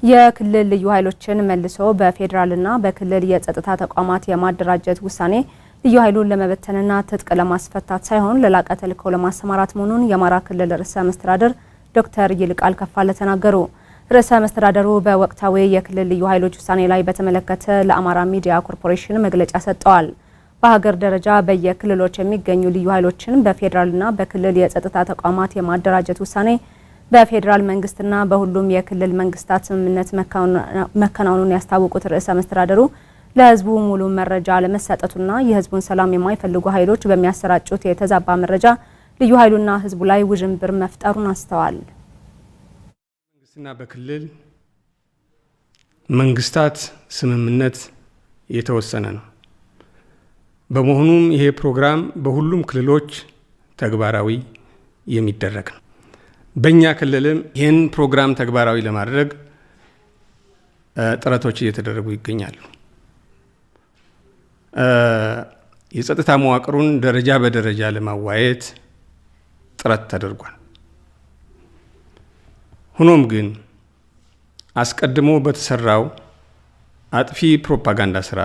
የክልል ልዩ ኃይሎችን መልሶ በፌዴራልና በክልል የጸጥታ ተቋማት የማደራጀት ውሳኔ ልዩ ኃይሉን ለመበተንና ትጥቅ ለማስፈታት ሳይሆን ለላቀ ተልዕኮ ለማሰማራት መሆኑን የአማራ ክልል ርዕሰ መስተዳድር ዶክተር ይልቃል ከፋለ ተናገሩ። ርዕሰ መስተዳድሩ በወቅታዊ የክልል ልዩ ኃይሎች ውሳኔ ላይ በተመለከተ ለአማራ ሚዲያ ኮርፖሬሽን መግለጫ ሰጥተዋል። በሀገር ደረጃ በየክልሎች የሚገኙ ልዩ ኃይሎችን በፌዴራልና በክልል የጸጥታ ተቋማት የማደራጀት ውሳኔ በፌዴራል መንግስትና በሁሉም የክልል መንግስታት ስምምነት መከናወኑን ያስታወቁት ርዕሰ መስተዳድሩ ለህዝቡ ሙሉ መረጃ ለመሰጠቱና የህዝቡን ሰላም የማይፈልጉ ኃይሎች በሚያሰራጩት የተዛባ መረጃ ልዩ ኃይሉና ህዝቡ ላይ ውዥንብር መፍጠሩን አስተዋል። መንግስትና በክልል መንግስታት ስምምነት የተወሰነ ነው። በመሆኑም ይሄ ፕሮግራም በሁሉም ክልሎች ተግባራዊ የሚደረግ ነው። በእኛ ክልልም ይህን ፕሮግራም ተግባራዊ ለማድረግ ጥረቶች እየተደረጉ ይገኛሉ። የጸጥታ መዋቅሩን ደረጃ በደረጃ ለማዋየት ጥረት ተደርጓል። ሆኖም ግን አስቀድሞ በተሰራው አጥፊ ፕሮፓጋንዳ ስራ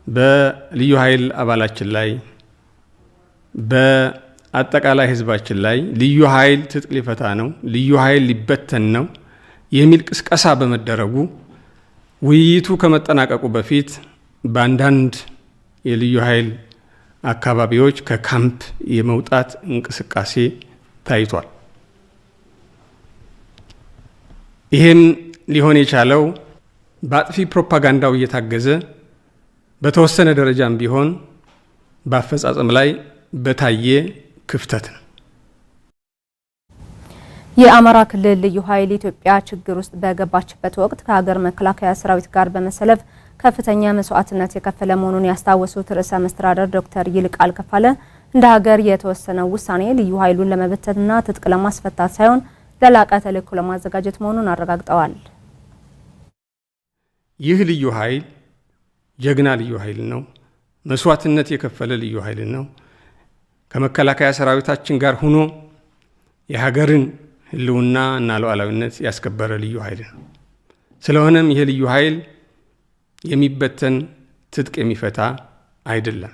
በልዩ ኃይል አባላችን ላይ በአጠቃላይ ህዝባችን ላይ ልዩ ኃይል ትጥቅ ሊፈታ ነው፣ ልዩ ኃይል ሊበተን ነው የሚል ቅስቀሳ በመደረጉ ውይይቱ ከመጠናቀቁ በፊት በአንዳንድ የልዩ ኃይል አካባቢዎች ከካምፕ የመውጣት እንቅስቃሴ ታይቷል። ይህም ሊሆን የቻለው በአጥፊ ፕሮፓጋንዳው እየታገዘ በተወሰነ ደረጃም ቢሆን በአፈጻጸም ላይ በታየ ክፍተት ነው። የአማራ ክልል ልዩ ኃይል ኢትዮጵያ ችግር ውስጥ በገባችበት ወቅት ከሀገር መከላከያ ሰራዊት ጋር በመሰለፍ ከፍተኛ መስዋዕትነት የከፈለ መሆኑን ያስታወሱት ርዕሰ መስተዳድር ዶክተር ይልቃል ከፋለ እንደ ሀገር የተወሰነው ውሳኔ ልዩ ኃይሉን ለመበተንና ትጥቅ ለማስፈታት ሳይሆን ለላቀ ተልዕኮ ለማዘጋጀት መሆኑን አረጋግጠዋል። ይህ ልዩ ኃይል ጀግና ልዩ ኃይል ነው። መስዋዕትነት የከፈለ ልዩ ኃይል ነው። ከመከላከያ ሰራዊታችን ጋር ሆኖ የሀገርን ህልውና እና ሉዓላዊነት ያስከበረ ልዩ ኃይል ነው። ስለሆነም ይህ ልዩ ኃይል የሚበተን ትጥቅ የሚፈታ አይደለም።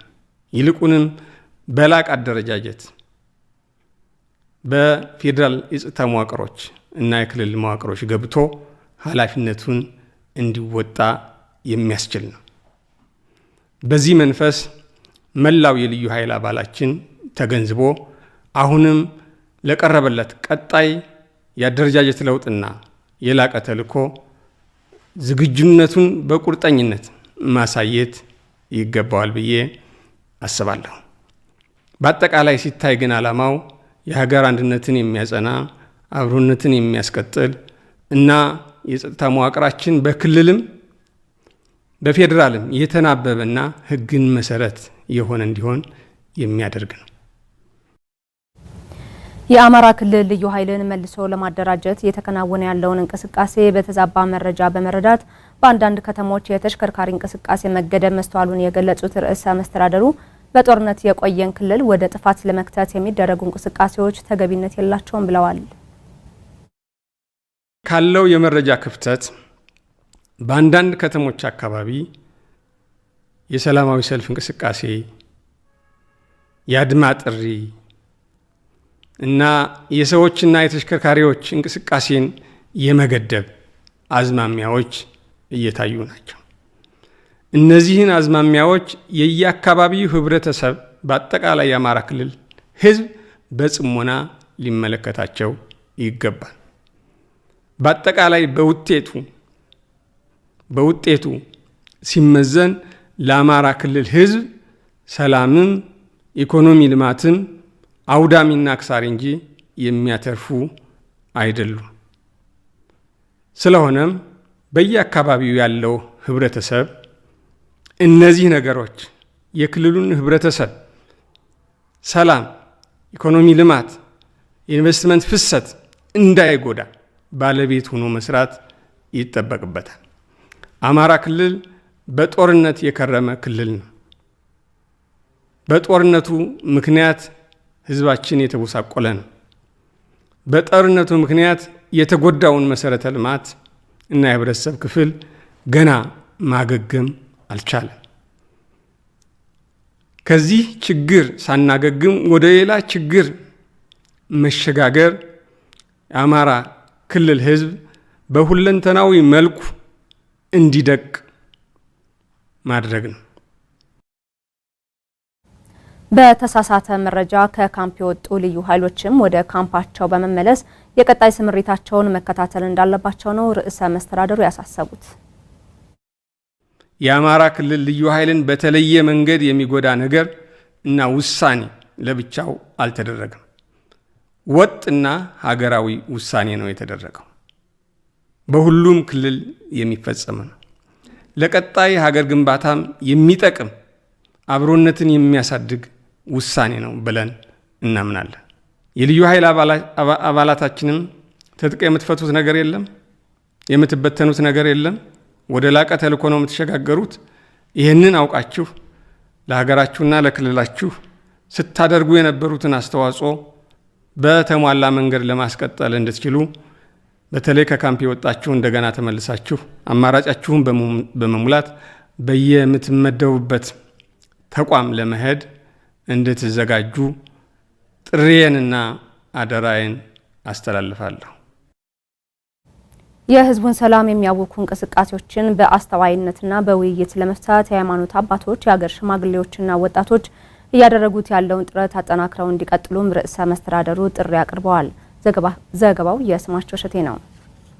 ይልቁንም በላቅ አደረጃጀት በፌዴራል የጸጥታ መዋቅሮች እና የክልል መዋቅሮች ገብቶ ኃላፊነቱን እንዲወጣ የሚያስችል ነው። በዚህ መንፈስ መላው የልዩ ኃይል አባላችን ተገንዝቦ አሁንም ለቀረበለት ቀጣይ የአደረጃጀት ለውጥና የላቀ ተልዕኮ ዝግጁነቱን በቁርጠኝነት ማሳየት ይገባዋል ብዬ አስባለሁ። በአጠቃላይ ሲታይ ግን ዓላማው የሀገር አንድነትን የሚያጸና አብሮነትን የሚያስቀጥል እና የጸጥታ መዋቅራችን በክልልም በፌዴራልም የተናበበና ህግን መሰረት የሆነ እንዲሆን የሚያደርግ ነው። የአማራ ክልል ልዩ ኃይልን መልሶ ለማደራጀት እየተከናወነ ያለውን እንቅስቃሴ በተዛባ መረጃ በመረዳት በአንዳንድ ከተሞች የተሽከርካሪ እንቅስቃሴ መገደብ መስተዋሉን የገለጹት ርዕሰ መስተዳድሩ በጦርነት የቆየን ክልል ወደ ጥፋት ለመክተት የሚደረጉ እንቅስቃሴዎች ተገቢነት የላቸውም ብለዋል። ካለው የመረጃ ክፍተት በአንዳንድ ከተሞች አካባቢ የሰላማዊ ሰልፍ እንቅስቃሴ፣ የአድማ ጥሪ እና የሰዎችና የተሽከርካሪዎች እንቅስቃሴን የመገደብ አዝማሚያዎች እየታዩ ናቸው። እነዚህን አዝማሚያዎች የየአካባቢው ህብረተሰብ በአጠቃላይ የአማራ ክልል ህዝብ በጽሞና ሊመለከታቸው ይገባል። በአጠቃላይ በውጤቱ ሲመዘን ለአማራ ክልል ህዝብ ሰላምም ኢኮኖሚ ልማትም አውዳሚና አክሳሪ እንጂ የሚያተርፉ አይደሉም። ስለሆነም በየአካባቢው ያለው ህብረተሰብ እነዚህ ነገሮች የክልሉን ህብረተሰብ ሰላም፣ ኢኮኖሚ ልማት፣ የኢንቨስትመንት ፍሰት እንዳይጎዳ ባለቤት ሆኖ መስራት ይጠበቅበታል። አማራ ክልል በጦርነት የከረመ ክልል ነው። በጦርነቱ ምክንያት ህዝባችን የተጎሳቆለ ነው። በጦርነቱ ምክንያት የተጎዳውን መሰረተ ልማት እና የህብረተሰብ ክፍል ገና ማገገም አልቻለም። ከዚህ ችግር ሳናገግም ወደ ሌላ ችግር መሸጋገር የአማራ ክልል ህዝብ በሁለንተናዊ መልኩ እንዲደቅ ማድረግ ነው። በተሳሳተ መረጃ ከካምፕ የወጡ ልዩ ኃይሎችም ወደ ካምፓቸው በመመለስ የቀጣይ ስምሪታቸውን መከታተል እንዳለባቸው ነው ርዕሰ መስተዳድሩ ያሳሰቡት። የአማራ ክልል ልዩ ኃይልን በተለየ መንገድ የሚጎዳ ነገር እና ውሳኔ ለብቻው አልተደረገም። ወጥና ሀገራዊ ውሳኔ ነው የተደረገው። በሁሉም ክልል የሚፈጸም ነው። ለቀጣይ ሀገር ግንባታም የሚጠቅም አብሮነትን የሚያሳድግ ውሳኔ ነው ብለን እናምናለን። የልዩ ኃይል አባላታችንም ትጥቅ የምትፈቱት ነገር የለም፣ የምትበተኑት ነገር የለም። ወደ ላቀ ተልእኮ ነው የምትሸጋገሩት። ይህንን አውቃችሁ ለሀገራችሁና ለክልላችሁ ስታደርጉ የነበሩትን አስተዋጽኦ በተሟላ መንገድ ለማስቀጠል እንድትችሉ በተለይ ከካምፕ የወጣችሁ እንደገና ተመልሳችሁ አማራጫችሁን በመሙላት በየምትመደቡበት ተቋም ለመሄድ እንድትዘጋጁ ጥሪዬንና አደራዬን አስተላልፋለሁ። የህዝቡን ሰላም የሚያውኩ እንቅስቃሴዎችን በአስተዋይነትና በውይይት ለመፍታት የሃይማኖት አባቶች፣ የሀገር ሽማግሌዎችና ወጣቶች እያደረጉት ያለውን ጥረት አጠናክረው እንዲቀጥሉም ርዕሰ መስተዳድሩ ጥሪ አቅርበዋል። ዘገባው የስማቸው እሸቴ ነው።